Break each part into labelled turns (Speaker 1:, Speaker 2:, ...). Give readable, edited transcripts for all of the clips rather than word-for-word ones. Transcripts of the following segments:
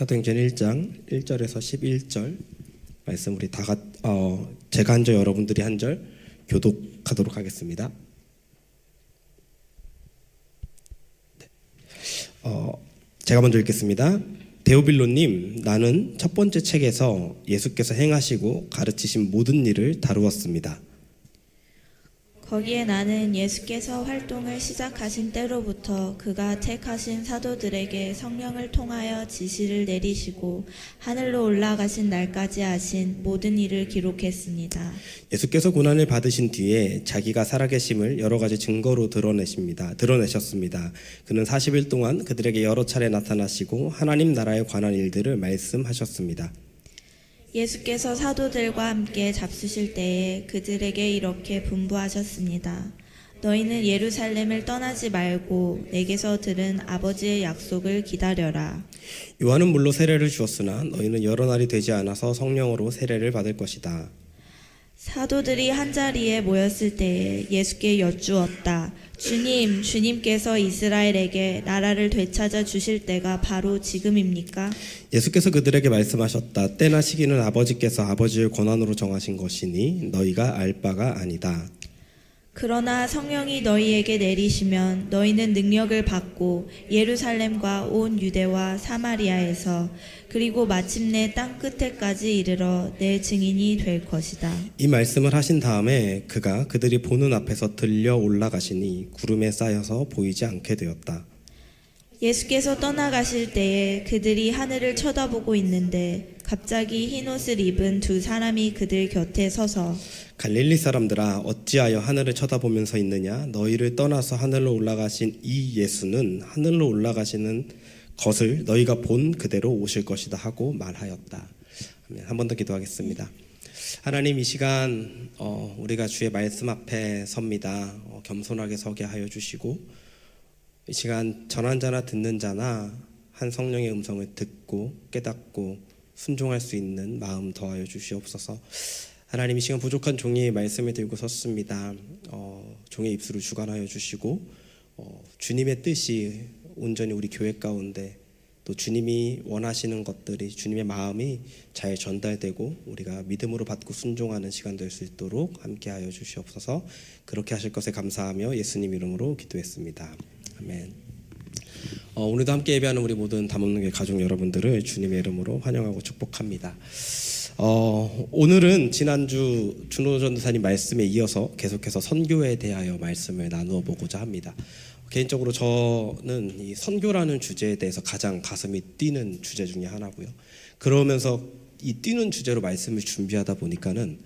Speaker 1: 사도행전 1장 1절에서 11절 말씀 우리 제가 한 절 여러분들이 한 절 교독하도록 하겠습니다. 제가 먼저 읽겠습니다. 데오빌로님, 나는 첫 번째 책에서 예수께서 행하시고 가르치신 모든 일을 다루었습니다.
Speaker 2: 거기에 나는 예수께서 활동을 시작하신 때로부터 그가 택하신 사도들에게 성령을 통하여 지시를 내리시고 하늘로 올라가신 날까지 하신 모든 일을 기록했습니다.
Speaker 1: 예수께서 고난을 받으신 뒤에 자기가 살아계심을 여러 가지 증거로 드러내셨습니다. 그는 40일 동안 그들에게 여러 차례 나타나시고 하나님 나라에 관한 일들을 말씀하셨습니다.
Speaker 2: 예수께서 사도들과 함께 잡수실 때에 그들에게 이렇게 분부하셨습니다. 너희는 예루살렘을 떠나지 말고 내게서 들은 아버지의 약속을 기다려라.
Speaker 1: 요한은 물로 세례를 주었으나 너희는 여러 날이 되지 않아서 성령으로 세례를 받을 것이다.
Speaker 2: 사도들이 한자리에 모였을 때에 예수께 여쭈었다. 주님께서 이스라엘에게 나라를 되찾아 주실 때가 바로 지금입니까?
Speaker 1: 예수께서 그들에게 말씀하셨다. 때나 시기는 아버지께서 아버지의 권한으로 정하신 것이니 너희가 알 바가 아니다.
Speaker 2: 그러나 성령이 너희에게 내리시면 너희는 능력을 받고 예루살렘과 온 유대와 사마리아에서 그리고 마침내 땅 끝에까지 이르러 내 증인이 될 것이다.
Speaker 1: 이 말씀을 하신 다음에 그가 그들이 보는 앞에서 들려 올라가시니 구름에 쌓여서 보이지 않게 되었다.
Speaker 2: 예수께서 떠나가실 때에 그들이 하늘을 쳐다보고 있는데 갑자기 흰옷을 입은 두 사람이 그들 곁에 서서
Speaker 1: 갈릴리 사람들아, 어찌하여 하늘을 쳐다보면서 있느냐? 너희를 떠나서 하늘로 올라가신 이 예수는 하늘로 올라가시는 것을 너희가 본 그대로 오실 것이다 하고 말하였다. 한 번 더 기도하겠습니다. 하나님, 이 시간 우리가 주의 말씀 앞에 섭니다. 겸손하게 서게 하여 주시고 이 시간 전한 자나 듣는 자나 한 성령의 음성을 듣고 깨닫고 순종할 수 있는 마음 더하여 주시옵소서. 하나님, 이 시간 부족한 종이의 말씀을 들고 섰습니다. 종의 입술을 주관하여 주시고 주님의 뜻이 온전히 우리 교회 가운데 또 주님이 원하시는 것들이 주님의 마음이 잘 전달되고 우리가 믿음으로 받고 순종하는 시간 될 수 있도록 함께하여 주시옵소서. 그렇게 하실 것에 감사하며 예수님 이름으로 기도했습니다. 아멘. 오늘도 함께 예배하는 우리 모든 담없는 교회 가족 여러분들을 주님의 이름으로 환영하고 축복합니다. 오늘은 지난주 준호 전도사님 말씀에 이어서 계속해서 선교에 대하여 말씀을 나누어 보고자 합니다. 개인적으로 저는 이 선교라는 주제에 대해서 가장 가슴이 뛰는 주제 중에 하나고요. 그러면서 이 뛰는 주제로 말씀을 준비하다 보니까는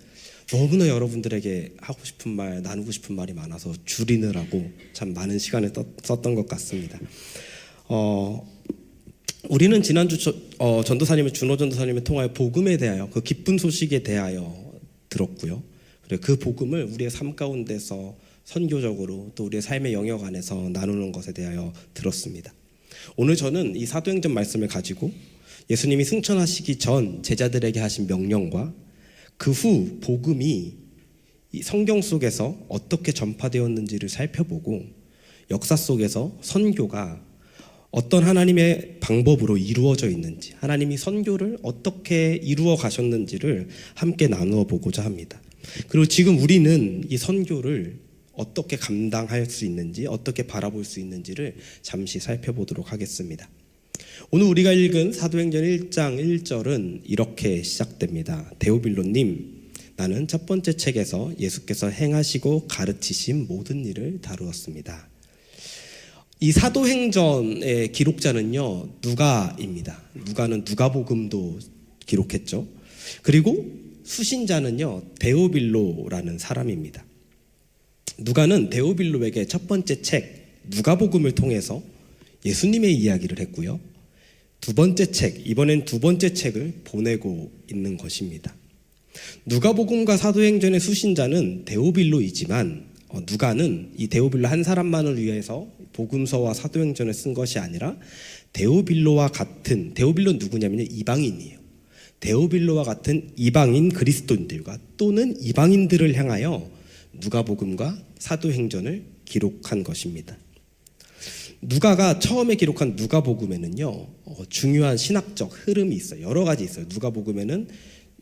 Speaker 1: 너무나 여러분들에게 하고 싶은 말, 나누고 싶은 말이 많아서 줄이느라고 참 많은 시간을 썼던 것 같습니다. 우리는 지난주 전도사님의 준호 전도사님을 통하여 복음에 대하여 그 기쁜 소식에 대하여 들었고요. 그리고 그 복음을 우리의 삶 가운데서 선교적으로 또 우리의 삶의 영역 안에서 나누는 것에 대하여 들었습니다. 오늘 저는 이 사도행전 말씀을 가지고 예수님이 승천하시기 전 제자들에게 하신 명령과 그 후 복음이 이 성경 속에서 어떻게 전파되었는지를 살펴보고 역사 속에서 선교가 어떤 하나님의 방법으로 이루어져 있는지, 하나님이 선교를 어떻게 이루어 가셨는지를 함께 나누어 보고자 합니다. 그리고 지금 우리는 이 선교를 어떻게 감당할 수 있는지, 어떻게 바라볼 수 있는지를 잠시 살펴보도록 하겠습니다. 오늘 우리가 읽은 사도행전 1장 1절은 이렇게 시작됩니다. 데오빌로님, 나는 첫 번째 책에서 예수께서 행하시고 가르치신 모든 일을 다루었습니다. 이 사도행전의 기록자는요, 누가입니다. 누가는 누가복음도 기록했죠. 그리고 수신자는요, 데오빌로라는 사람입니다. 누가는 데오빌로에게 첫 번째 책 누가복음을 통해서 예수님의 이야기를 했고요. 두 번째 책, 이번엔 두 번째 책을 보내고 있는 것입니다. 누가복음과 사도행전의 수신자는 데오빌로이지만 누가는 이 데오빌로 한 사람만을 위해서 복음서와 사도행전을 쓴 것이 아니라 데오빌로와 같은, 데오빌로는 누구냐면요, 이방인이에요. 데오빌로와 같은 이방인 그리스도인들과 또는 이방인들을 향하여 누가복음과 사도행전을 기록한 것입니다. 누가가 처음에 기록한 누가복음에는요, 중요한 신학적 흐름이 있어요. 여러 가지 있어요. 누가복음에는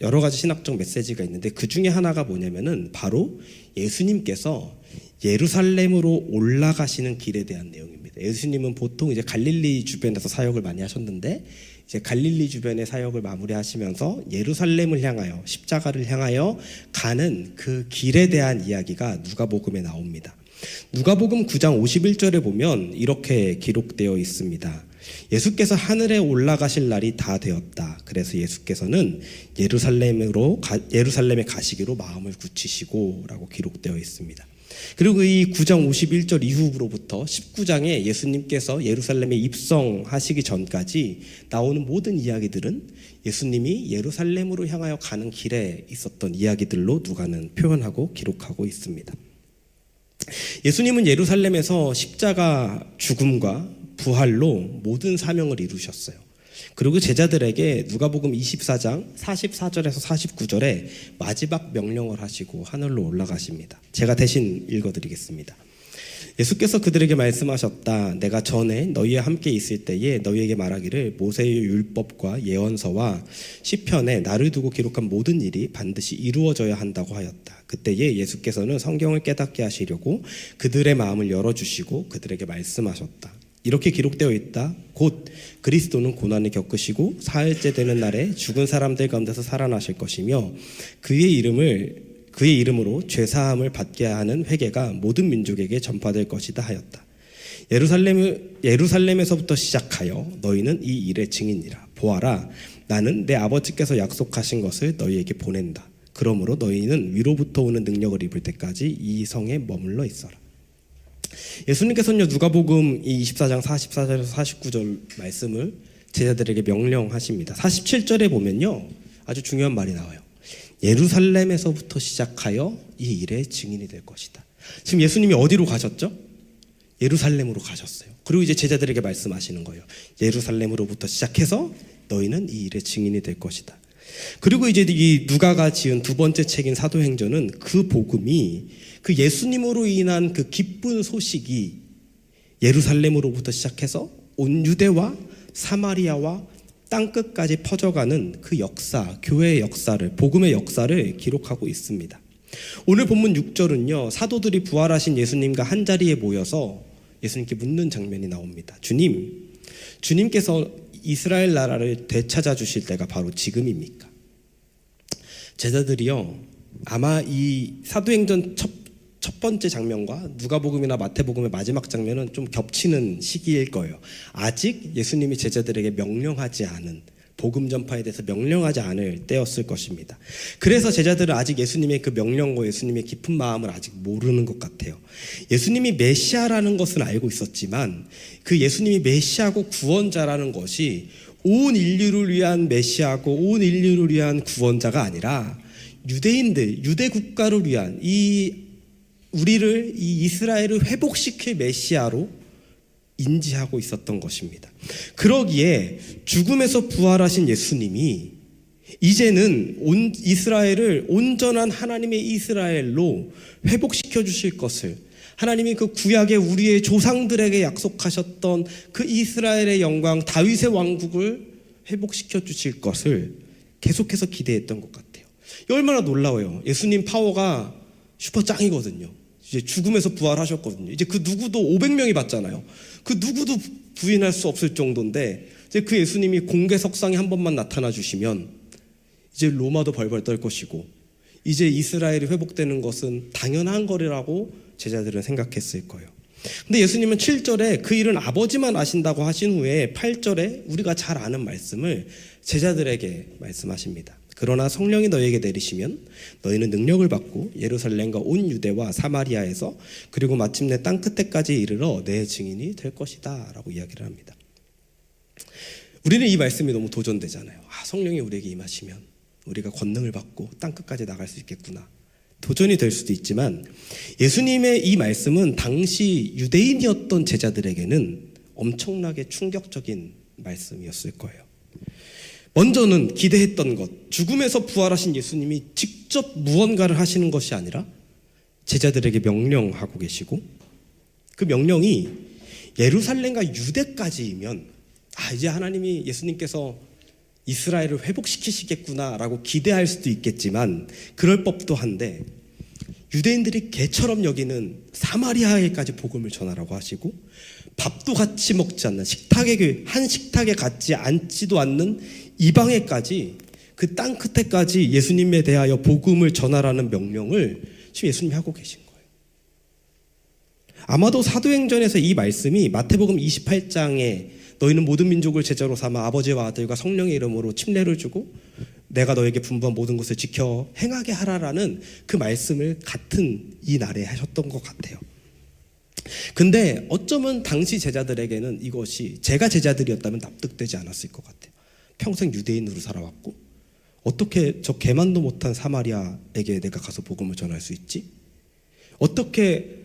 Speaker 1: 여러 가지 신학적 메시지가 있는데 그 중에 하나가 뭐냐면은 바로 예수님께서 예루살렘으로 올라가시는 길에 대한 내용입니다. 예수님은 보통 이제 갈릴리 주변에서 사역을 많이 하셨는데 이제 갈릴리 주변의 사역을 마무리하시면서 예루살렘을 향하여 십자가를 향하여 가는 그 길에 대한 이야기가 누가복음에 나옵니다. 누가복음 9장 51절에 보면 이렇게 기록되어 있습니다. 예수께서 하늘에 올라가실 날이 다 되었다. 그래서 예수께서는 예루살렘에 가시기로 마음을 굳히시고 라고 기록되어 있습니다. 그리고 이 9장 51절 이후로부터 19장에 예수님께서 예루살렘에 입성하시기 전까지 나오는 모든 이야기들은 예수님이 예루살렘으로 향하여 가는 길에 있었던 이야기들로 누가는 표현하고 기록하고 있습니다. 예수님은 예루살렘에서 십자가 죽음과 부활로 모든 사명을 이루셨어요. 그리고 제자들에게 누가복음 24장 44절에서 49절에 마지막 명령을 하시고 하늘로 올라가십니다. 제가 대신 읽어드리겠습니다. 예수께서 그들에게 말씀하셨다. 내가 전에 너희와 함께 있을 때에 너희에게 말하기를 모세의 율법과 예언서와 시편에 나를 두고 기록한 모든 일이 반드시 이루어져야 한다고 하였다. 그때에 예수께서는 성경을 깨닫게 하시려고 그들의 마음을 열어주시고 그들에게 말씀하셨다. 이렇게 기록되어 있다. 곧 그리스도는 고난을 겪으시고 사흘째 되는 날에 죽은 사람들 가운데서 살아나실 것이며 그의 이름으로 죄사함을 받게 하는 회개가 모든 민족에게 전파될 것이다 하였다. 예루살렘에서부터 시작하여 너희는 이 일의 증인이라. 보아라, 나는 내 아버지께서 약속하신 것을 너희에게 보낸다. 그러므로 너희는 위로부터 오는 능력을 입을 때까지 이 성에 머물러 있어라. 예수님께서는 누가복음 24장 44절에서 49절 말씀을 제자들에게 명령하십니다. 47절에 보면요, 아주 중요한 말이 나와요. 예루살렘에서부터 시작하여 이 일의 증인이 될 것이다. 지금 예수님이 어디로 가셨죠? 예루살렘으로 가셨어요. 그리고 이제 제자들에게 말씀하시는 거예요. 예루살렘으로부터 시작해서 너희는 이 일의 증인이 될 것이다. 그리고 이제 이 누가가 지은 두 번째 책인 사도행전은 그 복음이 그 예수님으로 인한 그 기쁜 소식이 예루살렘으로부터 시작해서 온 유대와 사마리아와 땅끝까지 퍼져가는 그 역사, 교회의 역사를, 복음의 역사를 기록하고 있습니다. 오늘 본문 6절은요, 사도들이 부활하신 예수님과 한자리에 모여서 예수님께 묻는 장면이 나옵니다. 주님께서 이스라엘 나라를 되찾아 주실 때가 바로 지금입니까? 제자들이요, 아마 이 사도행전 첫 번째 장면과 누가복음이나 마태복음의 마지막 장면은 좀 겹치는 시기일 거예요. 아직 예수님이 제자들에게 명령하지 않은, 복음 전파에 대해서 명령하지 않을 때였을 것입니다. 그래서 제자들은 아직 예수님의 그 명령과 예수님의 깊은 마음을 아직 모르는 것 같아요. 예수님이 메시아라는 것은 알고 있었지만 그 예수님이 메시아고 구원자라는 것이 온 인류를 위한 메시아고 온 인류를 위한 구원자가 아니라 유대인들, 유대 국가를 위한 우리를 이 이스라엘을 회복시킬 메시아로 인지하고 있었던 것입니다. 그러기에 죽음에서 부활하신 예수님이 이제는 온 이스라엘을 온전한 하나님의 이스라엘로 회복시켜 주실 것을, 하나님이 그 구약의 우리의 조상들에게 약속하셨던 그 이스라엘의 영광, 다윗의 왕국을 회복시켜 주실 것을 계속해서 기대했던 것 같아요. 얼마나 놀라워요. 예수님 파워가 슈퍼 짱이거든요. 이제 죽음에서 부활하셨거든요. 이제 그 누구도 500명이 봤잖아요. 그 누구도 부인할 수 없을 정도인데 이제 그 예수님이 공개 석상에 한 번만 나타나 주시면 이제 로마도 벌벌 떨 것이고 이제 이스라엘이 회복되는 것은 당연한 거라고 제자들은 생각했을 거예요. 근데 예수님은 7절에 그 일은 아버지만 아신다고 하신 후에 8절에 우리가 잘 아는 말씀을 제자들에게 말씀하십니다. 그러나 성령이 너희에게 내리시면 너희는 능력을 받고 예루살렘과 온 유대와 사마리아에서 그리고 마침내 땅끝에까지 이르러 내 증인이 될 것이다 라고 이야기를 합니다. 우리는 이 말씀이 너무 도전되잖아요. 성령이 우리에게 임하시면 우리가 권능을 받고 땅끝까지 나갈 수 있겠구나. 도전이 될 수도 있지만 예수님의 이 말씀은 당시 유대인이었던 제자들에게는 엄청나게 충격적인 말씀이었을 거예요. 먼저는 기대했던 것, 죽음에서 부활하신 예수님이 직접 무언가를 하시는 것이 아니라 제자들에게 명령하고 계시고 그 명령이 예루살렘과 유대까지이면 이제 하나님이 예수님께서 이스라엘을 회복시키시겠구나라고 기대할 수도 있겠지만 그럴 법도 한데 유대인들이 개처럼 여기는 사마리아에까지 복음을 전하라고 하시고 밥도 같이 먹지 않는 한 식탁에 같이 앉지도 않는 이방에까지 그 땅 끝에까지 예수님에 대하여 복음을 전하라는 명령을 지금 예수님이 하고 계신 거예요. 아마도 사도행전에서 이 말씀이 마태복음 28장에 너희는 모든 민족을 제자로 삼아 아버지와 아들과 성령의 이름으로 침례를 주고 내가 너에게 분부한 모든 것을 지켜 행하게 하라라는 그 말씀을 같은 이 날에 하셨던 것 같아요. 근데 어쩌면 당시 제자들에게는 이것이 제가 제자들이었다면 납득되지 않았을 것 같아요. 평생 유대인으로 살아왔고 어떻게 저 개만도 못한 사마리아에게 내가 가서 복음을 전할 수 있지? 어떻게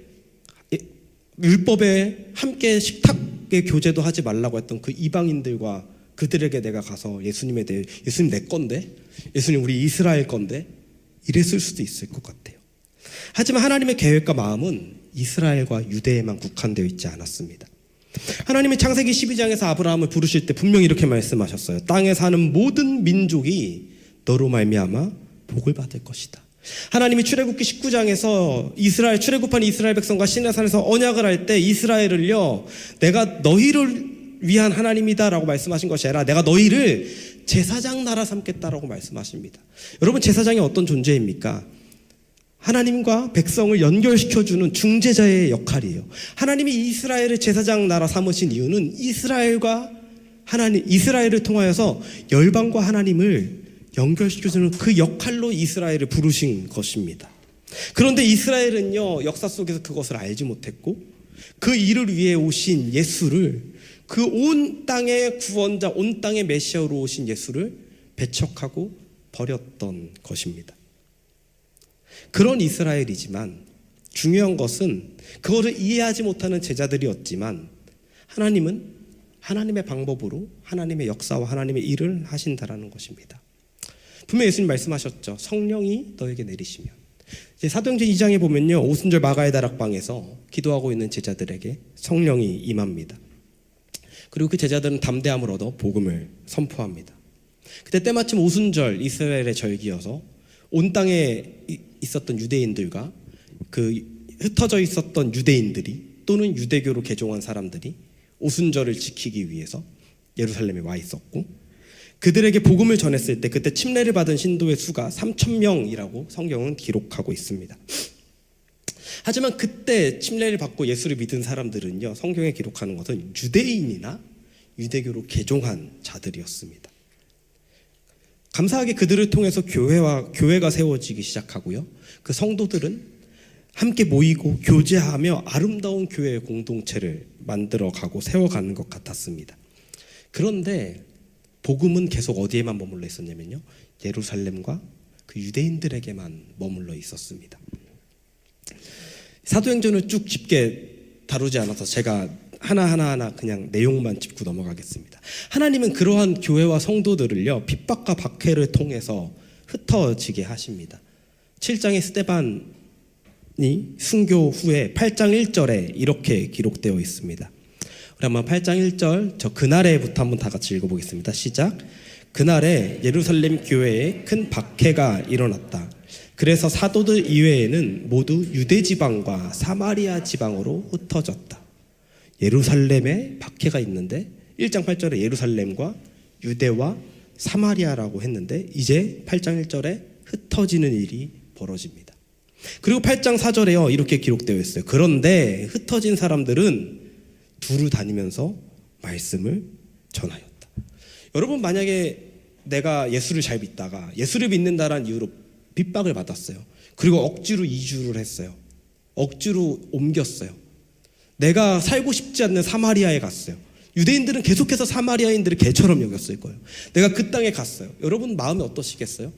Speaker 1: 율법에 함께 식탁의 교제도 하지 말라고 했던 그 이방인들과 그들에게 내가 가서 예수님에 대해 예수님 내 건데, 예수님 우리 이스라엘 건데 이랬을 수도 있을 것 같아요. 하지만 하나님의 계획과 마음은 이스라엘과 유대에만 국한되어 있지 않았습니다. 하나님이 창세기 12장에서 아브라함을 부르실 때 분명히 이렇게 말씀하셨어요. 땅에 사는 모든 민족이 너로 말미암아 복을 받을 것이다. 하나님이 출애굽기 19장에서 출애굽한 이스라엘 백성과 시내산에서 언약을 할 때 이스라엘을요, 내가 너희를 위한 하나님이다라고 말씀하신 것이 아니라 내가 너희를 제사장 나라 삼겠다라고 말씀하십니다. 여러분, 제사장이 어떤 존재입니까? 하나님과 백성을 연결시켜주는 중재자의 역할이에요. 하나님이 이스라엘을 제사장 나라 삼으신 이유는 이스라엘을 통하여서 열방과 하나님을 연결시켜주는 그 역할로 이스라엘을 부르신 것입니다. 그런데 이스라엘은요, 역사 속에서 그것을 알지 못했고 그 일을 위해 오신 예수를, 그 온 땅의 구원자, 온 땅의 메시아로 오신 예수를 배척하고 버렸던 것입니다. 그런 이스라엘이지만 중요한 것은 그것을 이해하지 못하는 제자들이었지만 하나님은 하나님의 방법으로 하나님의 역사와 하나님의 일을 하신다라는 것입니다. 분명히 예수님 말씀하셨죠. 성령이 너에게 내리시면. 이제 사도행전 2장에 보면요, 오순절 마가의 다락방에서 기도하고 있는 제자들에게 성령이 임합니다. 그리고 그 제자들은 담대함을 얻어 복음을 선포합니다. 그때 때마침 오순절 이스라엘의 절기여서 온 땅에 있었던 유대인들과 그 흩어져 있었던 유대인들이 또는 유대교로 개종한 사람들이 오순절을 지키기 위해서 예루살렘에 와 있었고, 그들에게 복음을 전했을 때 그때 침례를 받은 신도의 수가 3,000명이라고 성경은 기록하고 있습니다. 하지만 그때 침례를 받고 예수를 믿은 사람들은요, 성경에 기록하는 것은 유대인이나 유대교로 개종한 자들이었습니다. 감사하게 그들을 통해서 교회가 세워지기 시작하고요, 그 성도들은 함께 모이고 교제하며 아름다운 교회의 공동체를 만들어가고 세워가는 것 같았습니다. 그런데 복음은 계속 어디에만 머물러 있었냐면요, 예루살렘과 그 유대인들에게만 머물러 있었습니다. 사도행전을 쭉 깊게 다루지 않아서 제가 하나하나 그냥 내용만 짚고 넘어가겠습니다. 하나님은 그러한 교회와 성도들을요, 핍박과 박해를 통해서 흩어지게 하십니다. 7장의 스데반이 순교 후에 8장 1절에 이렇게 기록되어 있습니다. 우리 한번 8장 1절 그날에부터 한번 다 같이 읽어보겠습니다. 시작. 그날에 예루살렘 교회에 큰 박해가 일어났다. 그래서 사도들 이외에는 모두 유대 지방과 사마리아 지방으로 흩어졌다. 예루살렘에 박해가 있는데 1장 8절에 예루살렘과 유대와 사마리아라고 했는데 이제 8장 1절에 흩어지는 일이 벌어집니다. 그리고 8장 4절에요, 이렇게 기록되어 있어요. 그런데 흩어진 사람들은 두루 다니면서 말씀을 전하였다. 여러분, 만약에 내가 예수를 잘 믿다가 예수를 믿는다라는 이유로 핍박을 받았어요. 그리고 억지로 이주를 했어요. 억지로 옮겼어요. 내가 살고 싶지 않는 사마리아에 갔어요. 유대인들은 계속해서 사마리아인들을 개처럼 여겼을 거예요. 내가 그 땅에 갔어요. 여러분 마음이 어떠시겠어요?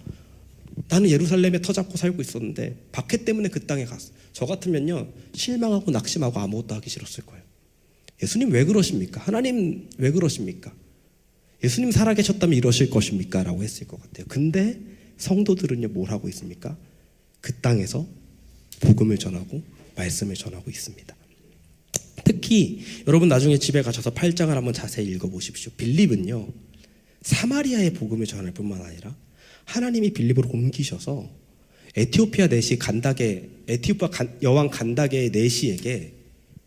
Speaker 1: 나는 예루살렘에 터잡고 살고 있었는데 박해 때문에 그 땅에 갔어요. 저 같으면요, 실망하고 낙심하고 아무것도 하기 싫었을 거예요. 예수님 왜 그러십니까? 하나님 왜 그러십니까? 예수님 살아계셨다면 이러실 것입니까? 라고 했을 것 같아요. 근데 성도들은요, 뭘 하고 있습니까? 그 땅에서 복음을 전하고 말씀을 전하고 있습니다. 특히 여러분 나중에 집에 가셔서 8장을 한번 자세히 읽어보십시오. 빌립은요, 사마리아의 복음을 전할 뿐만 아니라 하나님이 빌립으로 옮기셔서 에티오피아 여왕 간다게의 내시에게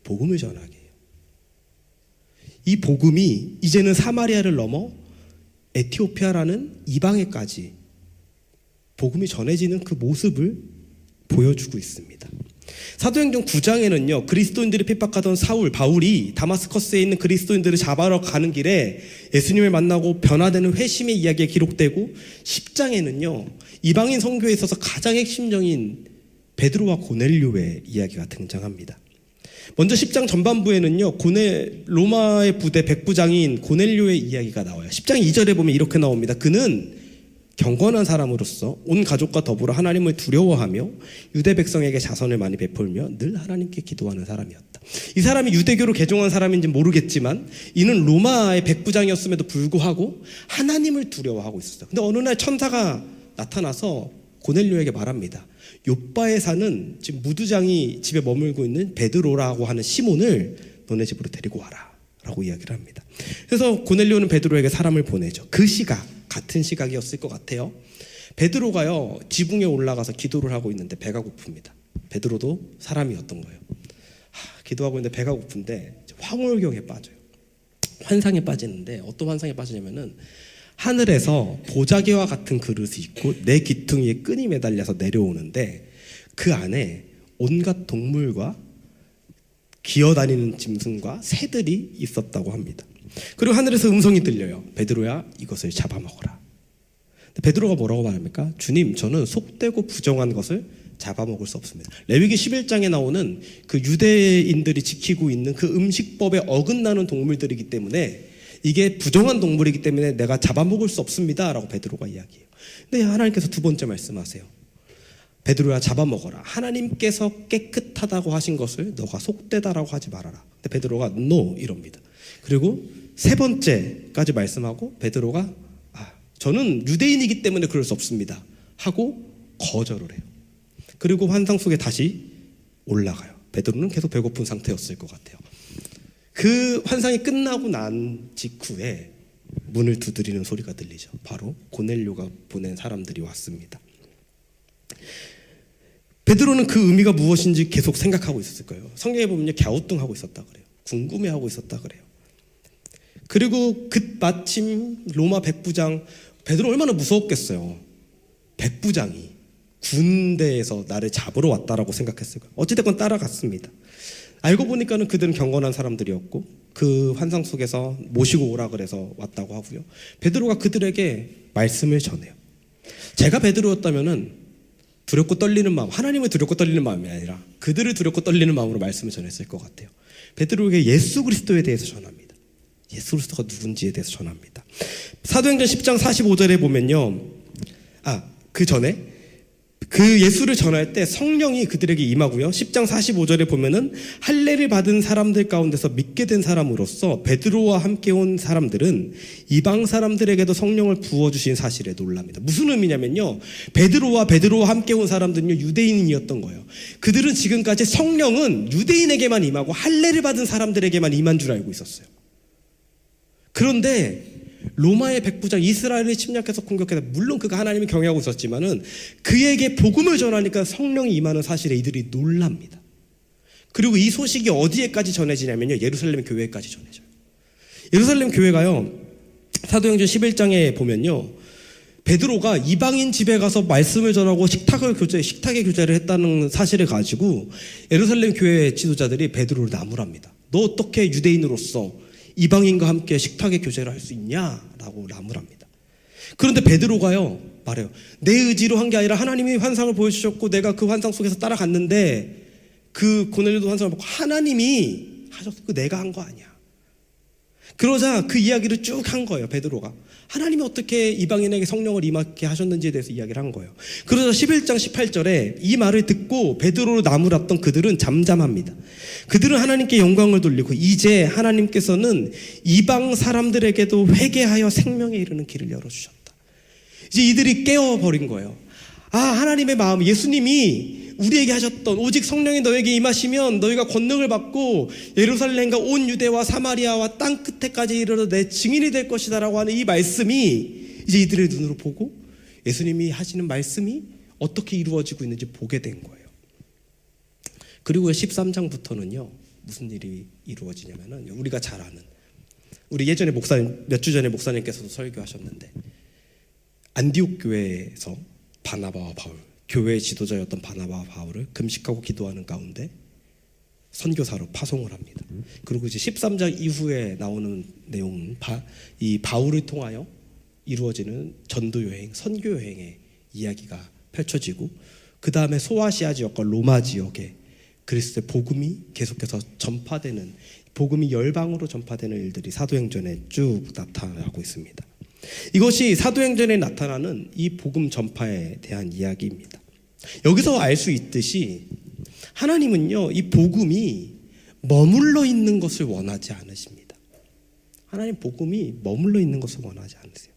Speaker 1: 복음을 전하게 해요. 이 복음이 이제는 사마리아를 넘어 에티오피아라는 이방에까지 복음이 전해지는 그 모습을 보여주고 있습니다. 사도행전 9장에는요, 그리스도인들이 핍박하던 바울이 다마스커스에 있는 그리스도인들을 잡아러 가는 길에 예수님을 만나고 변화되는 회심의 이야기가 기록되고, 10장에는요 이방인 선교에 있어서 가장 핵심적인 베드로와 고넬료의 이야기가 등장합니다. 먼저 10장 전반부에는요, 로마의 부대 백부장인 고넬료의 이야기가 나와요. 10장 2절에 보면 이렇게 나옵니다. 그는 경건한 사람으로서 온 가족과 더불어 하나님을 두려워하며 유대 백성에게 자선을 많이 베풀며 늘 하나님께 기도하는 사람이었다. 이 사람이 유대교로 개종한 사람인지 모르겠지만 이는 로마의 백부장이었음에도 불구하고 하나님을 두려워하고 있었어요. 근데 어느 날 천사가 나타나서 고넬료에게 말합니다. 요바에 사는 지금 무두장이 집에 머물고 있는 베드로라고 하는 시몬을 너네 집으로 데리고 와라 라고 이야기를 합니다. 그래서 고넬료는 베드로에게 사람을 보내죠. 그 시각, 같은 시각이었을 것 같아요. 베드로가요, 지붕에 올라가서 기도를 하고 있는데 배가 고픕니다. 베드로도 사람이었던 거예요. 기도하고 있는데 배가 고픈데 황홀경에 빠져요. 환상에 빠지는데, 어떤 환상에 빠지냐면은 하늘에서 보자기와 같은 그릇이 있고 내 귀퉁이에 끈이 매달려서 내려오는데 그 안에 온갖 동물과 기어다니는 짐승과 새들이 있었다고 합니다. 그리고 하늘에서 음성이 들려요. 베드로야, 이것을 잡아먹어라. 베드로가 뭐라고 말합니까? 주님, 저는 속되고 부정한 것을 잡아먹을 수 없습니다. 레위기 11장에 나오는 그 유대인들이 지키고 있는 그 음식법에 어긋나는 동물들이기 때문에, 이게 부정한 동물이기 때문에 내가 잡아먹을 수 없습니다 라고 베드로가 이야기해요. 근데 하나님께서 두 번째 말씀하세요. 베드로야, 잡아먹어라. 하나님께서 깨끗하다고 하신 것을 너가 속되다라고 하지 말아라. 근데 베드로가 no 이럽니다. 그리고 세 번째까지 말씀하고 베드로가 저는 유대인이기 때문에 그럴 수 없습니다 하고 거절을 해요. 그리고 환상 속에 다시 올라가요. 베드로는 계속 배고픈 상태였을 것 같아요. 그 환상이 끝나고 난 직후에 문을 두드리는 소리가 들리죠. 바로 고넬료가 보낸 사람들이 왔습니다. 베드로는 그 의미가 무엇인지 계속 생각하고 있었을 거예요. 성경에 보면 갸우뚱하고 있었다 그래요. 궁금해하고 있었다 그래요. 그리고 마침 로마 백부장, 베드로 얼마나 무서웠겠어요. 백부장이 군대에서 나를 잡으러 왔다라고 생각했을 거예요. 어찌됐건 따라갔습니다. 알고 보니까는 그들은 경건한 사람들이었고 그 환상 속에서 모시고 오라 그래서 왔다고 하고요. 베드로가 그들에게 말씀을 전해요. 제가 베드로였다면은 두렵고 떨리는 마음, 하나님을 두렵고 떨리는 마음이 아니라 그들을 두렵고 떨리는 마음으로 말씀을 전했을 것 같아요. 베드로에게 예수 그리스도에 대해서 전합니다. 예수 그리스도가 누군지에 대해서 전합니다. 사도행전 10장 45절에 보면요, 그 전에 그 예수를 전할 때 성령이 그들에게 임하고요. 10장 45절에 보면은 할례를 받은 사람들 가운데서 믿게 된 사람으로서 베드로와 함께 온 사람들은 이방 사람들에게도 성령을 부어주신 사실에 놀랍니다. 무슨 의미냐면요, 베드로와 함께 온 사람들은요, 유대인이었던 거예요. 그들은 지금까지 성령은 유대인에게만 임하고 할례를 받은 사람들에게만 임한 줄 알고 있었어요. 그런데 로마의 백부장, 이스라엘을 침략해서 공격해서, 물론 그가 하나님을 경외하고 있었지만은 그에게 복음을 전하니까 성령이 임하는 사실에 이들이 놀랍니다. 그리고 이 소식이 어디에까지 전해지냐면요, 예루살렘 교회까지 전해져요. 예루살렘 교회가요, 사도행전 11장에 보면요, 베드로가 이방인 집에 가서 말씀을 전하고 식탁의 교제를 했다는 사실을 가지고 예루살렘 교회 지도자들이 베드로를 나무랍니다. 너 어떻게 유대인으로서 이방인과 함께 식탁의 교제를 할 수 있냐라고 나무랍니다. 그런데 베드로가요 말해요. 내 의지로 한 게 아니라 하나님이 환상을 보여주셨고 내가 그 환상 속에서 따라갔는데 그 고넬료도 환상을 보고 하나님이 하셨고 내가 한 거 아니야. 그러자 그 이야기를 쭉 한 거예요. 베드로가 하나님이 어떻게 이방인에게 성령을 임하게 하셨는지에 대해서 이야기를 한 거예요. 그러자 11장 18절에 이 말을 듣고 베드로를 나무랐던 그들은 잠잠합니다. 그들은 하나님께 영광을 돌리고 이제 하나님께서는 이방 사람들에게도 회개하여 생명에 이르는 길을 열어주셨다. 이제 이들이 깨어버린 거예요. 하나님의 마음, 예수님이 우리에게 하셨던 오직 성령이 너에게 임하시면 너희가 권능을 받고 예루살렘과 온 유대와 사마리아와 땅 끝에까지 이르러 내 증인이 될 것이다 라고 하는 이 말씀이 이제 이들의 눈으로 보고 예수님이 하시는 말씀이 어떻게 이루어지고 있는지 보게 된 거예요. 그리고 13장부터는요 무슨 일이 이루어지냐면은 우리가 잘 아는, 우리 예전에 목사님, 몇 주 전에 목사님께서도 설교하셨는데 안디옥 교회에서 바나바와 바울, 교회의 지도자였던 바나바와 바울을 금식하고 기도하는 가운데 선교사로 파송을 합니다. 그리고 이제 13장 이후에 나오는 내용은 이 바울을 통하여 이루어지는 전도 여행, 선교 여행의 이야기가 펼쳐지고 그 다음에 소아시아 지역과 로마 지역에 그리스도의 복음이 계속해서 전파되는, 복음이 열방으로 전파되는 일들이 사도행전에 쭉 나타나고 있습니다. 이것이 사도행전에 나타나는 이 복음 전파에 대한 이야기입니다. 여기서 알 수 있듯이 하나님은요 이 복음이 머물러 있는 것을 원하지 않으십니다. 하나님 복음이 머물러 있는 것을 원하지 않으세요.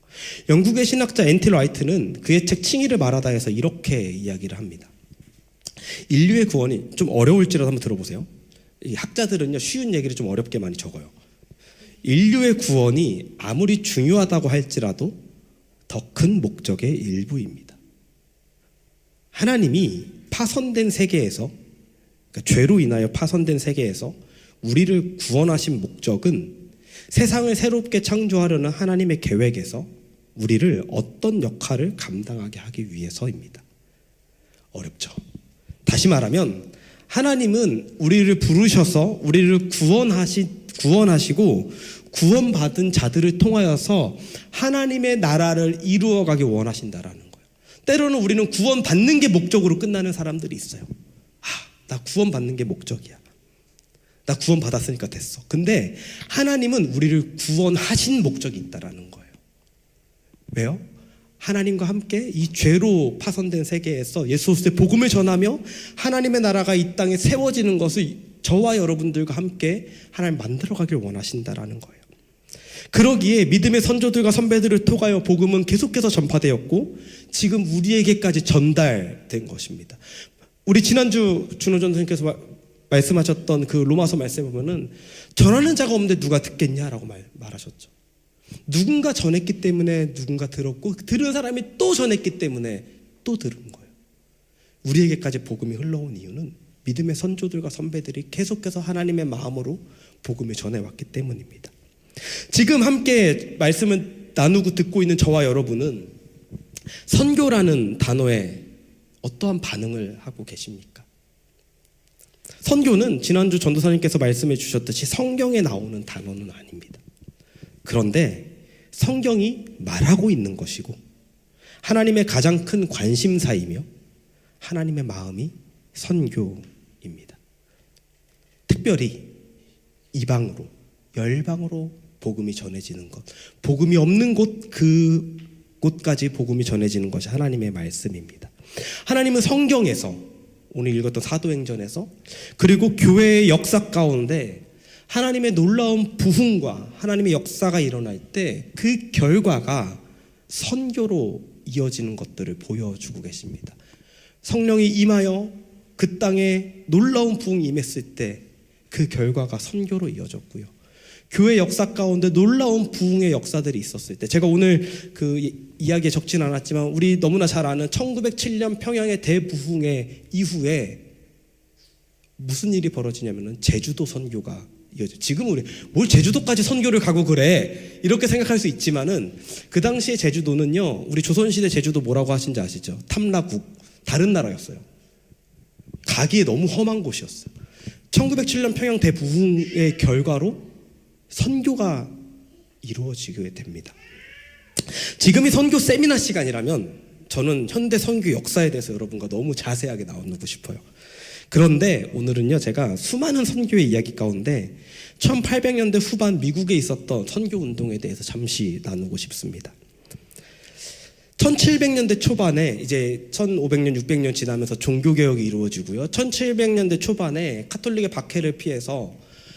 Speaker 1: 영국의 신학자 앤티 라이트는 그의 책 칭의를 말하다에서 이렇게 이야기를 합니다. 인류의 구원이 좀 어려울지라도 한번 들어보세요. 이 학자들은요 쉬운 얘기를 좀 어렵게 많이 적어요. 인류의 구원이 아무리 중요하다고 할지라도 더 큰 목적의 일부입니다. 하나님이 파손된 세계에서, 그러니까 죄로 인하여 파손된 세계에서 우리를 구원하신 목적은 세상을 새롭게 창조하려는 하나님의 계획에서 우리를 어떤 역할을 감당하게 하기 위해서입니다. 어렵죠. 다시 말하면 하나님은 우리를 부르셔서 우리를 구원하시고 구원받은 자들을 통하여서 하나님의 나라를 이루어가기 원하신다라는 거예요. 때로는 우리는 구원받는 게 목적으로 끝나는 사람들이 있어요. 나 구원받는 게 목적이야. 나 구원받았으니까 됐어. 근데 하나님은 우리를 구원하신 목적이 있다라는 거예요. 왜요? 하나님과 함께 이 죄로 파손된 세계에서 예수 그리스도의 복음을 전하며 하나님의 나라가 이 땅에 세워지는 것을 저와 여러분들과 함께 하나님 만들어가길 원하신다라는 거예요. 그러기에 믿음의 선조들과 선배들을 통하여 복음은 계속해서 전파되었고 지금 우리에게까지 전달된 것입니다. 우리 지난주 준호전 선생님께서 말씀하셨던 그 로마서 말씀에 보면은 전하는 자가 없는데 누가 듣겠냐라고 말하셨죠. 누군가 전했기 때문에 누군가 들었고 들은 사람이 또 전했기 때문에 또 들은 거예요. 우리에게까지 복음이 흘러온 이유는 믿음의 선조들과 선배들이 계속해서 하나님의 마음으로 복음을 전해왔기 때문입니다. 지금 함께 말씀을 나누고 듣고 있는 저와 여러분은 선교라는 단어에 어떠한 반응을 하고 계십니까? 선교는 지난주 전도사님께서 말씀해 주셨듯이 성경에 나오는 단어는 아닙니다. 그런데 성경이 말하고 있는 것이고 하나님의 가장 큰 관심사이며 하나님의 마음이 선교입니다. 특별히 이방으로, 열방으로 복음이 전해지는 것, 복음이 없는 곳, 그곳까지 복음이 전해지는 것이 하나님의 말씀입니다. 하나님은 성경에서, 오늘 읽었던 사도행전에서, 그리고 교회의 역사 가운데 하나님의 놀라운 부흥과 하나님의 역사가 일어날 때 그 결과가 선교로 이어지는 것들을 보여주고 계십니다. 성령이 임하여 그 땅에 놀라운 부흥이 임했을 때 그 결과가 선교로 이어졌고요. 교회 역사 가운데 놀라운 부흥의 역사들이 있었을 때, 제가 오늘 그 이야기에 적진 않았지만 우리 너무나 잘 아는 1907년 평양의 대부흥의 이후에 무슨 일이 벌어지냐면은 제주도 선교가 이어져. 지금 우리 뭘 제주도까지 선교를 가고 그래 이렇게 생각할 수 있지만은 그 당시에 제주도는요, 우리 조선시대 제주도 뭐라고 하신지 아시죠? 탐라국, 다른 나라였어요. 가기에 너무 험한 곳이었어요. 1907년 평양 대부흥의 결과로 선교가 이루어지게 됩니다. 지금이 선교 세미나 시간이라면 저는 현대 선교 역사에 대해서 여러분과 너무 자세하게 나누고 싶어요. 그런데 오늘은요, 제가 수많은 선교의 이야기 가운데 1800년대 후반 미국에 있었던 선교 운동에 대해서 잠시 나누고 싶습니다. 1700년대 초반에 이제 1500년, 600년 지나면서 종교개혁이 이루어지고요. 1700년대 초반에 카톨릭의 박해를 피해서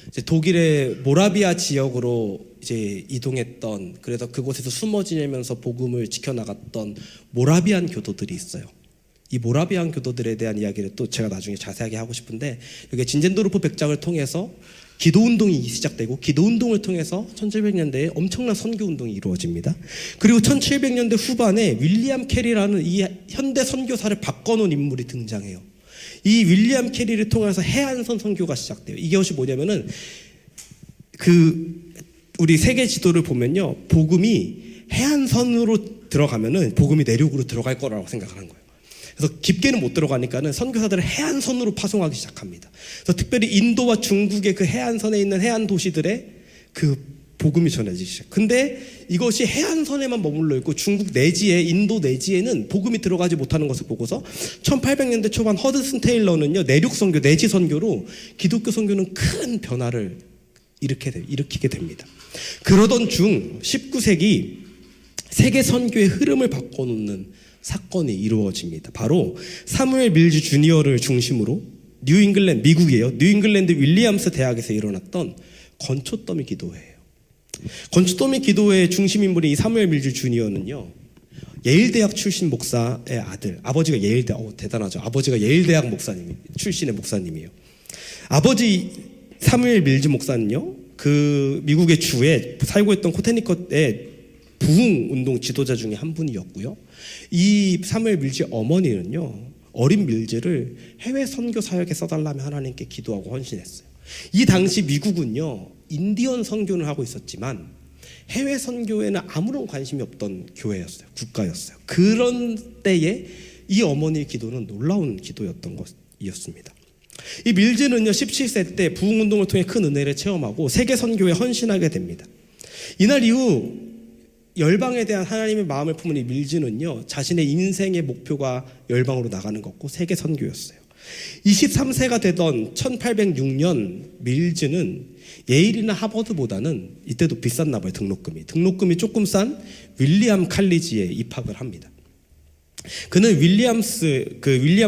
Speaker 1: 이제 독일의 모라비아 지역으로 이제 이동했던, 그래서 그곳에서 숨어 지내면서 복음을 지켜나갔던 모라비안 교도들이 있어요. 이 모라비안 교도들에 대한 이야기를 또 제가 나중에 자세하게 하고 싶은데, 여기 진젠도르프 백작을 통해서 기도운동이 시작되고, 기도운동을 통해서 1700년대에 엄청난 선교운동이 이루어집니다. 그리고 1700년대 후반에 윌리엄 캐리라는 이 현대 선교사를 바꿔놓은 인물이 등장해요. 이 윌리엄 캐리를 통해서 해안선 선교가 시작돼요. 이것이 뭐냐면은 우리 세계 지도를 보면요, 복음이 해안선으로 들어가면은 복음이 내륙으로 들어갈 거라고 생각하는 거예요. 그래서 깊게는 못 들어가니까는 선교사들을 해안선으로 파송하기 시작합니다. 그래서 특별히 인도와 중국의 그 해안선에 있는 해안 도시들의 그 복음이 전해지기 시작. 근데 이것이 해안선에만 머물러 있고 중국 내지에, 인도 내지에는 복음이 들어가지 못하는 것을 보고서 1800년대 초반 허드슨 테일러는요, 내륙 선교, 내지 선교로 기독교 선교는 큰 변화를 일으키게 됩니다. 그러던 중 19세기 세계 선교의 흐름을 바꿔놓는 사건이 이루어집니다. 바로 사무엘 밀즈 주니어를 중심으로 미국이에요. 뉴잉글랜드 윌리엄스 대학에서 일어났던 건초더미 기도회예요. 건초더미 기도회의 중심 인물인 이 사무엘 밀즈 주니어는요, 예일대학 출신 목사의 아들, 아버지가 대단하죠. 아버지가 예일대학 출신의 목사님이에요. 아버지 사무엘 밀즈 목사는요, 그 미국의 주에 살고 있던 코테니컷의 부흥운동 지도자 중에 한 분이었고요. 이 사무엘 밀즈의 어머니는요, 어린 밀즈를 해외 선교 사역에 써달라며 하나님께 기도하고 헌신했어요. 이 당시 미국은요, 인디언 선교를 하고 있었지만 해외 선교에는 아무런 관심이 없던 교회였어요. 국가였어요. 그런 때에 이 어머니의 기도는 놀라운 기도였던 것이었습니다. 이 밀즈는요, 17세 때 부흥운동을 통해 큰 은혜를 체험하고 세계 선교에 헌신하게 됩니다. 이날 이후 열방에 대한 하나님의 마음을 품은 이 밀즈는요, 자신의 인생의 목표가 열방으로 나가는 것고 세계 선교였어요. 23세가 되던 1806년 밀즈는 예일이나 하버드보다는 이때도 비쌌나 봐요. 등록금이 조금 싼 윌리엄 칼리지에 입학을 합니다. 그는 윌리엄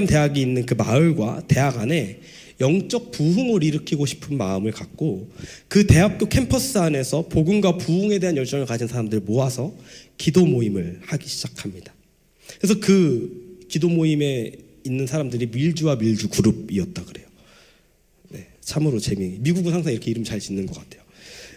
Speaker 1: 대학이 있는 그 마을과 대학 안에 영적 부흥을 일으키고 싶은 마음을 갖고 그 대학교 캠퍼스 안에서 복음과 부흥에 대한 열정을 가진 사람들을 모아서 기도 모임을 하기 시작합니다. 그래서 그 기도 모임에 있는 사람들이 밀주와 밀주 그룹이었다 그래요. 네, 참으로 미국은 항상 이렇게 이름 잘 짓는 것 같아요.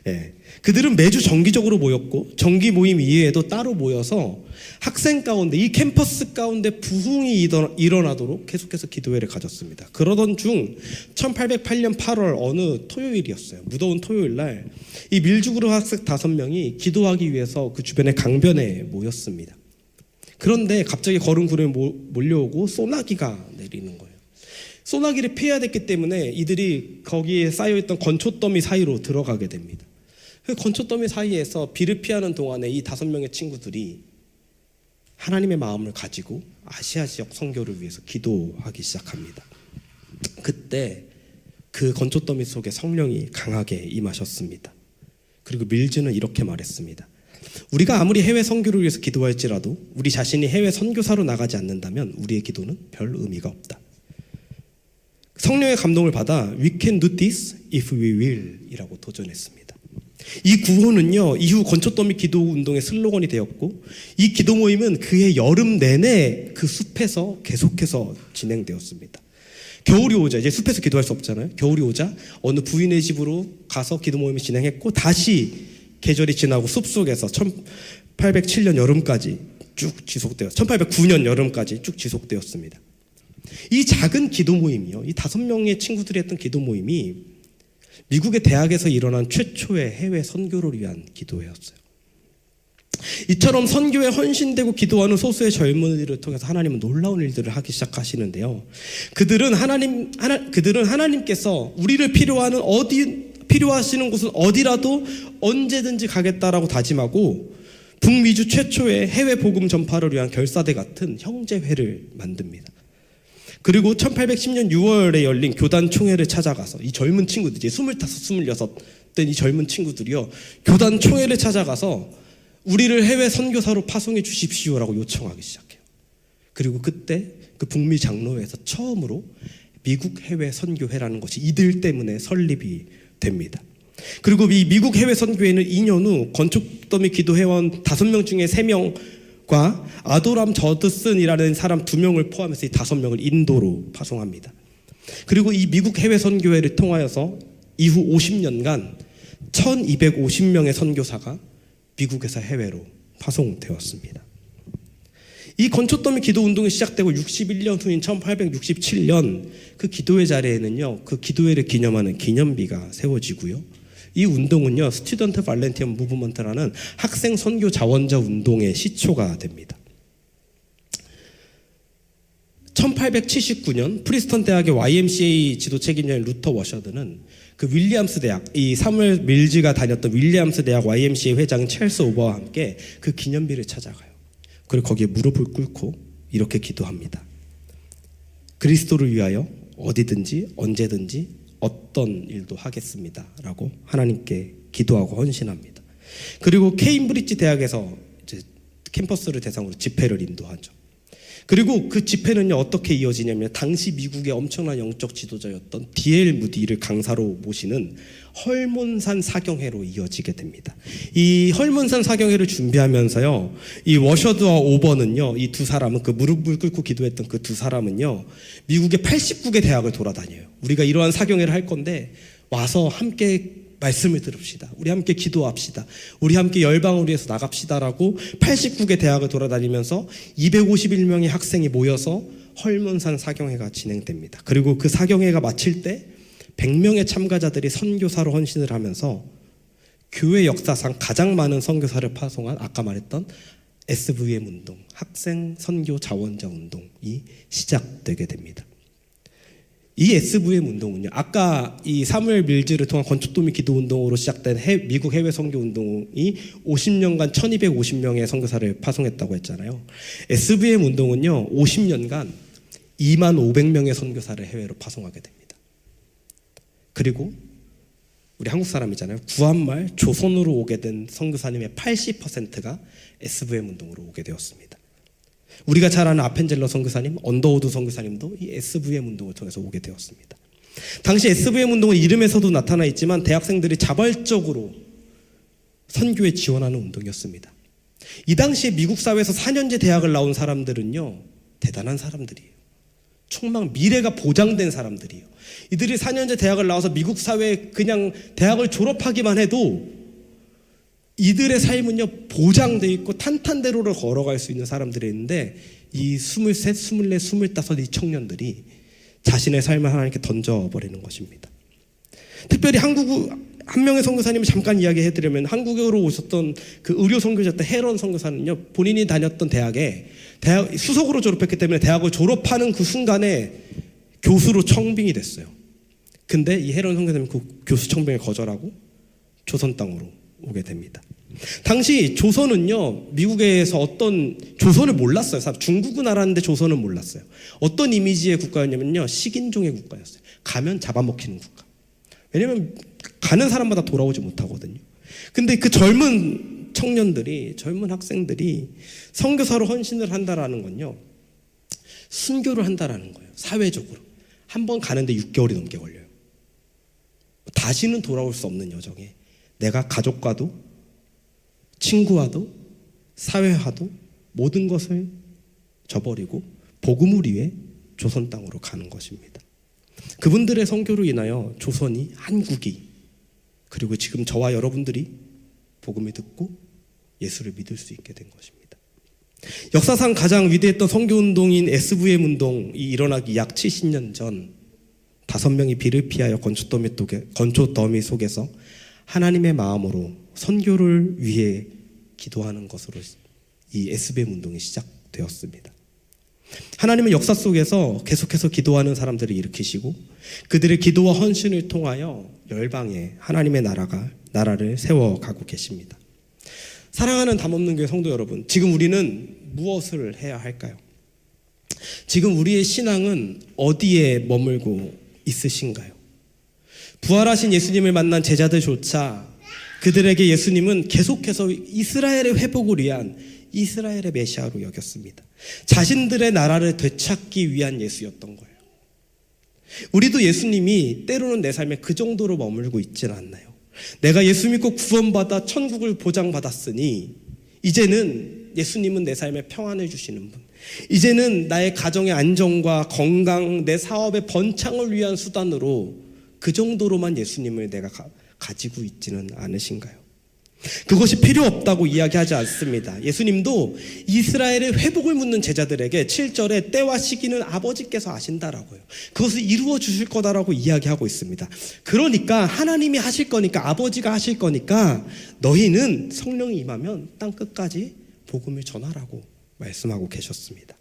Speaker 1: 네, 그들은 매주 정기적으로 모였고 정기 모임 이외에도 따로 모여서 학생 가운데, 이 캠퍼스 가운데 부흥이 일어나도록 계속해서 기도회를 가졌습니다. 그러던 중 1808년 8월 어느 토요일이었어요. 무더운 토요일 날 이 밀주그룹 학생 5명이 기도하기 위해서 그 주변의 강변에 모였습니다. 그런데 갑자기 거른 구름이 몰려오고 소나기가 내리는 거예요. 소나기를 피해야 됐기 때문에 이들이 거기에 쌓여있던 건초더미 사이로 들어가게 됩니다. 그 건초더미 사이에서 비를 피하는 동안에 이 5명의 친구들이 하나님의 마음을 가지고 아시아 지역 선교를 위해서 기도하기 시작합니다. 그때 그 건초더미 속에 성령이 강하게 임하셨습니다. 그리고 밀즈는 이렇게 말했습니다. 우리가 아무리 해외 선교를 위해서 기도할지라도 우리 자신이 해외 선교사로 나가지 않는다면 우리의 기도는 별 의미가 없다. 성령의 감동을 받아 We can do this if we will 이라고 도전했습니다. 이 구호는요, 이후 건초더미 기도 운동의 슬로건이 되었고, 이 기도 모임은 그해 여름 내내 그 숲에서 계속해서 진행되었습니다. 겨울이 오자, 이제 숲에서 기도할 수 없잖아요. 겨울이 오자 어느 부인의 집으로 가서 기도 모임을 진행했고, 다시 계절이 지나고 숲속에서 1807년 여름까지 쭉 지속되었어요. 1809년 여름까지 쭉 지속되었습니다. 이 작은 기도 모임이요, 이 5명의 친구들이 했던 기도 모임이 미국의 대학에서 일어난 최초의 해외 선교를 위한 기도회였어요. 이처럼 선교에 헌신되고 기도하는 소수의 젊은이들을 통해서 하나님은 놀라운 일들을 하기 시작하시는데요. 그들은 하나님께서 우리를 필요하시는 곳은 어디라도 언제든지 가겠다라고 다짐하고 북미주 최초의 해외 복음 전파를 위한 결사대 같은 형제회를 만듭니다. 그리고 1810년 6월에 열린 교단 총회를 찾아가서 이 젊은 친구들이 25, 26 된 이 젊은 친구들이요, 교단 총회를 찾아가서 우리를 해외 선교사로 파송해 주십시오라고 요청하기 시작해요. 그리고 그때 그 북미 장로회에서 처음으로 미국 해외 선교회라는 것이 이들 때문에 설립이 됩니다. 그리고 이 미국 해외 선교회는 2년 후 건초더미 기도회원 5명 중에 3명 과 아도람 저드슨이라는 사람 2명을 포함해서 이 5명을 인도로 파송합니다. 그리고 이 미국 해외 선교회를 통하여서 이후 50년간 1250명의 선교사가 미국에서 해외로 파송되었습니다. 이 건초더미 기도 운동이 시작되고 61년 후인 1867년 그 기도회 자리에는요, 그 기도회를 기념하는 기념비가 세워지고요. 이 운동은요, 스튜던트 발렌티엄 무브먼트라는 학생 선교 자원자 운동의 시초가 됩니다. 1879년 프리스턴 대학의 YMCA 지도 책임자인 루터 워셔드는 그 윌리엄스 대학, 이 사무엘 밀즈가 다녔던 윌리엄스 대학 YMCA 회장 찰스 오버와 함께 그 기념비를 찾아가요. 그리고 거기에 무릎을 꿇고 이렇게 기도합니다. 그리스도를 위하여 어디든지 언제든지 어떤 일도 하겠습니다 라고 하나님께 기도하고 헌신합니다. 그리고 케임브리지 대학에서 이제 캠퍼스를 대상으로 집회를 인도하죠. 그리고 그 집회는요, 어떻게 이어지냐면 당시 미국의 엄청난 영적 지도자였던 D.L. 무디를 강사로 모시는 헐몬산 사경회로 이어지게 됩니다. 이 헐몬산 사경회를 준비하면서요, 이 워셔드와 오버는요, 이 두 사람은, 그 무릎을 꿇고 기도했던 그 두 사람은요, 미국의 89개 대학을 돌아다녀요. 우리가 이러한 사경회를 할 건데 와서 함께 말씀을 들읍시다. 우리 함께 기도합시다. 우리 함께 열방을 위해서 나갑시다라고 89개 대학을 돌아다니면서 251명의 학생이 모여서 헐몬산 사경회가 진행됩니다. 그리고 그 사경회가 마칠 때 100명의 참가자들이 선교사로 헌신을 하면서 교회 역사상 가장 많은 선교사를 파송한 아까 말했던 SVM 운동, 학생 선교 자원자 운동이 시작되게 됩니다. 이 SVM 운동은요, 아까 이 사무엘 밀즈를 통한 건축도미 기도 운동으로 시작된 미국 해외 선교 운동이 50년간 1250명의 선교사를 파송했다고 했잖아요. SVM 운동은요, 50년간 2만 500명의 선교사를 해외로 파송하게 됩니다. 그리고 우리 한국 사람이잖아요. 구한말 조선으로 오게 된 선교사님의 80%가 SVM 운동으로 오게 되었습니다. 우리가 잘 아는 아펜젤러 선교사님, 언더우드 선교사님도 이 SVM 운동을 통해서 오게 되었습니다. 당시 SVM 운동은 이름에서도 나타나 있지만 대학생들이 자발적으로 선교에 지원하는 운동이었습니다. 이 당시에 미국 사회에서 4년제 대학을 나온 사람들은요, 대단한 사람들이에요. 총망 미래가 보장된 사람들이에요. 이들이 4년제 대학을 나와서 미국 사회에 그냥 대학을 졸업하기만 해도 이들의 삶은요, 보장되어 있고 탄탄대로를 걸어갈 수 있는 사람들이 있는데, 이 23, 24, 25 이 청년들이 자신의 삶을 하나님께 던져버리는 것입니다. 특별히 한 명의 선교사님을 잠깐 이야기해드리면, 한국으로 오셨던 그 의료 선교사였던 헤런 선교사는요, 본인이 다녔던 대학에 수석으로 졸업했기 때문에 대학을 졸업하는 그 순간에 교수로 청빙이 됐어요. 근데 이 헤런 선교사님은 그 교수 청빙을 거절하고 조선 땅으로 오게 됩니다. 당시 조선은요, 미국에서 어떤, 조선을 몰랐어요. 중국은 알았는데 조선은 몰랐어요. 어떤 이미지의 국가였냐면요, 식인종의 국가였어요. 가면 잡아먹히는 국가. 왜냐면 가는 사람마다 돌아오지 못하거든요. 근데 그 젊은 청년들이, 젊은 학생들이 선교사로 헌신을 한다라는 건요, 순교를 한다라는 거예요. 사회적으로. 한 번 가는데 6개월이 넘게 걸려요. 다시는 돌아올 수 없는 여정에 내가 가족과도 친구와도 사회와도 모든 것을 저버리고 복음을 위해 조선 땅으로 가는 것입니다. 그분들의 선교로 인하여 조선이, 한국이, 그리고 지금 저와 여러분들이 복음을 듣고 예수를 믿을 수 있게 된 것입니다. 역사상 가장 위대했던 선교운동인 SVM 운동이 일어나기 약 70년 전 5명이 비를 피하여 건초더미 속에서 하나님의 마음으로 선교를 위해 기도하는 것으로 이 SVM 운동이 시작되었습니다. 하나님은 역사 속에서 계속해서 기도하는 사람들을 일으키시고 그들의 기도와 헌신을 통하여 열방에 하나님의 나라를 세워가고 계십니다. 사랑하는 담없는 교회 성도 여러분, 지금 우리는 무엇을 해야 할까요? 지금 우리의 신앙은 어디에 머물고 있으신가요? 부활하신 예수님을 만난 제자들조차 그들에게 예수님은 계속해서 이스라엘의 회복을 위한 이스라엘의 메시아로 여겼습니다. 자신들의 나라를 되찾기 위한 예수였던 거예요. 우리도 예수님이 때로는 내 삶에 그 정도로 머물고 있지는 않나요? 내가 예수 믿고 구원받아 천국을 보장받았으니 이제는 예수님은 내 삶에 평안을 주시는 분. 이제는 나의 가정의 안정과 건강, 내 사업의 번창을 위한 수단으로 그 정도로만 예수님을 내가 가지고 있지는 않으신가요? 그것이 필요 없다고 이야기하지 않습니다. 예수님도 이스라엘의 회복을 묻는 제자들에게 7절에 때와 시기는 아버지께서 아신다라고요. 그것을 이루어 주실 거다라고 이야기하고 있습니다. 그러니까 하나님이 하실 거니까, 아버지가 하실 거니까 너희는 성령이 임하면 땅 끝까지 복음을 전하라고 말씀하고 계셨습니다.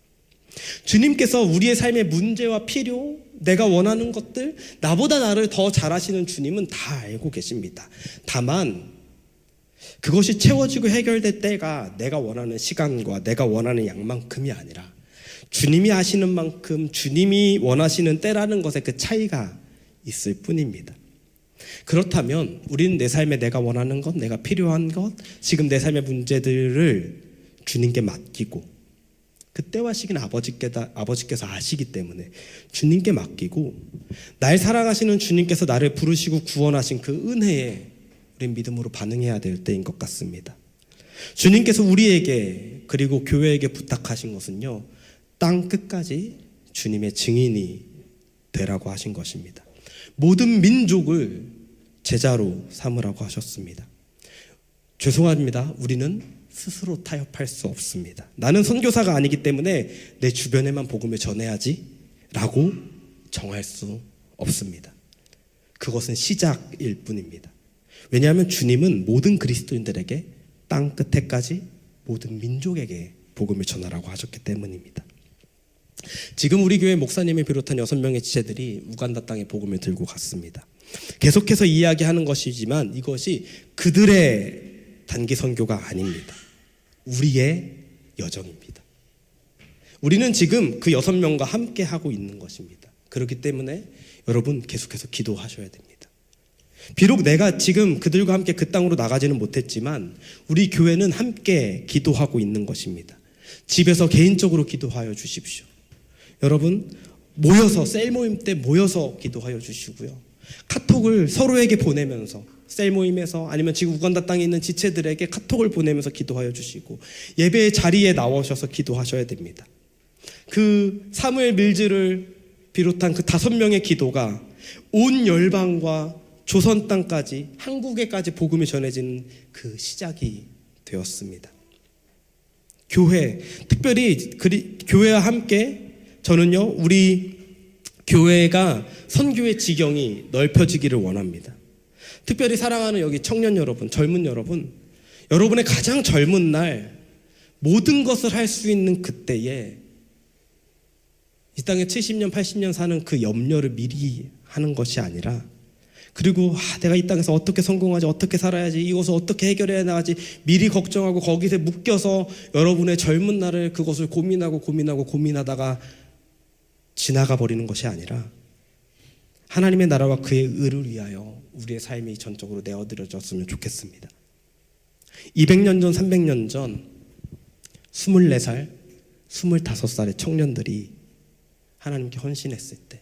Speaker 1: 주님께서 우리의 삶의 문제와 필요, 내가 원하는 것들, 나보다 나를 더 잘 아시는 주님은 다 알고 계십니다. 다만 그것이 채워지고 해결될 때가 내가 원하는 시간과 내가 원하는 양만큼이 아니라 주님이 아시는 만큼 주님이 원하시는 때라는 것에 그 차이가 있을 뿐입니다. 그렇다면 우리는 내 삶에 내가 원하는 것, 내가 필요한 것, 지금 내 삶의 문제들을 주님께 맡기고, 그 때와 시기는 아버지께서 아시기 때문에 주님께 맡기고, 날 사랑하시는 주님께서 나를 부르시고 구원하신 그 은혜에 우린 믿음으로 반응해야 될 때인 것 같습니다. 주님께서 우리에게 그리고 교회에게 부탁하신 것은요, 땅 끝까지 주님의 증인이 되라고 하신 것입니다. 모든 민족을 제자로 삼으라고 하셨습니다. 죄송합니다. 우리는 스스로 타협할 수 없습니다. 나는 선교사가 아니기 때문에 내 주변에만 복음을 전해야지 라고 정할 수 없습니다. 그것은 시작일 뿐입니다. 왜냐하면 주님은 모든 그리스도인들에게 땅 끝에까지 모든 민족에게 복음을 전하라고 하셨기 때문입니다. 지금 우리 교회 목사님을 비롯한 6명의 지체들이 우간다 땅에 복음을 들고 갔습니다. 계속해서 이야기하는 것이지만 이것이 그들의 단기 선교가 아닙니다. 우리의 여정입니다. 우리는 지금 그 6명과 함께 하고 있는 것입니다. 그렇기 때문에 여러분 계속해서 기도하셔야 됩니다. 비록 내가 지금 그들과 함께 그 땅으로 나가지는 못했지만 우리 교회는 함께 기도하고 있는 것입니다. 집에서 개인적으로 기도하여 주십시오. 여러분 모여서 셀 모임 때 모여서 기도하여 주시고요. 카톡을 서로에게 보내면서 셀 모임에서 아니면 지금 우간다 땅에 있는 지체들에게 카톡을 보내면서 기도하여 주시고, 예배의 자리에 나오셔서 기도하셔야 됩니다. 그 사무엘 밀즈를 비롯한 그 5명의 기도가 온 열방과 조선 땅까지, 한국에까지 복음이 전해지는 그 시작이 되었습니다. 교회, 특별히 교회와 함께 저는요, 우리 교회가 선교의 지경이 넓혀지기를 원합니다. 특별히 사랑하는 여기 청년 여러분, 젊은 여러분, 여러분의 가장 젊은 날 모든 것을 할 수 있는 그때에 이 땅에 70년, 80년 사는 그 염려를 미리 하는 것이 아니라, 그리고 내가 이 땅에서 어떻게 성공하지, 어떻게 살아야지, 이것을 어떻게 해결해야 나가지 미리 걱정하고 거기서 묶여서 여러분의 젊은 날을 그것을 고민하다가 지나가 버리는 것이 아니라 하나님의 나라와 그의 의를 위하여 우리의 삶이 전적으로 내어드려졌으면 좋겠습니다. 200년 전, 300년 전 24살, 25살의 청년들이 하나님께 헌신했을 때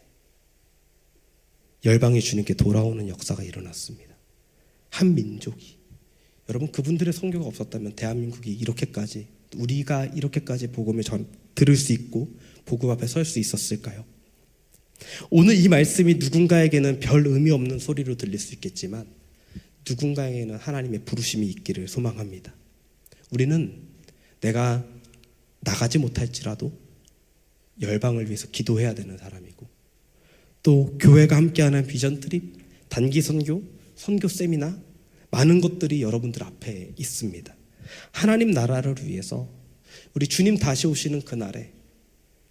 Speaker 1: 열방이 주님께 돌아오는 역사가 일어났습니다. 한 민족이, 여러분 그분들의 선교가 없었다면 대한민국이 이렇게까지, 우리가 이렇게까지 복음을 들을 수 있고 복음 앞에 설 수 있었을까요? 오늘 이 말씀이 누군가에게는 별 의미 없는 소리로 들릴 수 있겠지만 누군가에게는 하나님의 부르심이 있기를 소망합니다. 우리는 내가 나가지 못할지라도 열방을 위해서 기도해야 되는 사람이고, 또 교회가 함께하는 비전 트립, 단기 선교, 선교 세미나, 많은 것들이 여러분들 앞에 있습니다. 하나님 나라를 위해서 우리 주님 다시 오시는 그날에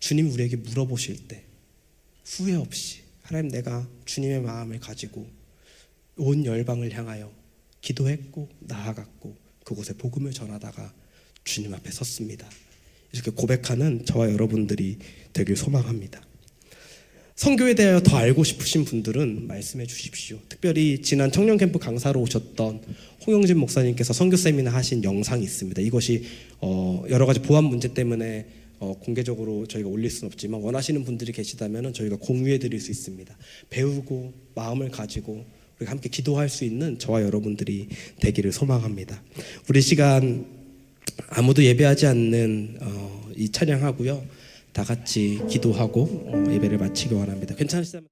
Speaker 1: 주님 우리에게 물어보실 때 후회 없이, 하나님 내가 주님의 마음을 가지고 온 열방을 향하여 기도했고 나아갔고 그곳에 복음을 전하다가 주님 앞에 섰습니다, 이렇게 고백하는 저와 여러분들이 되길 소망합니다. 선교에 대하여 더 알고 싶으신 분들은 말씀해 주십시오. 특별히 지난 청년 캠프 강사로 오셨던 홍영진 목사님께서 선교 세미나 하신 영상이 있습니다. 이것이 여러 가지 보안 문제 때문에 공개적으로 저희가 올릴 수는 없지만 원하시는 분들이 계시다면 저희가 공유해 드릴 수 있습니다. 배우고 마음을 가지고 우리가 함께 기도할 수 있는 저와 여러분들이 되기를 소망합니다. 우리 시간 아무도 예배하지 않는 이 찬양하고요. 다 같이 기도하고 예배를 마치기 원합니다. 괜찮으시다면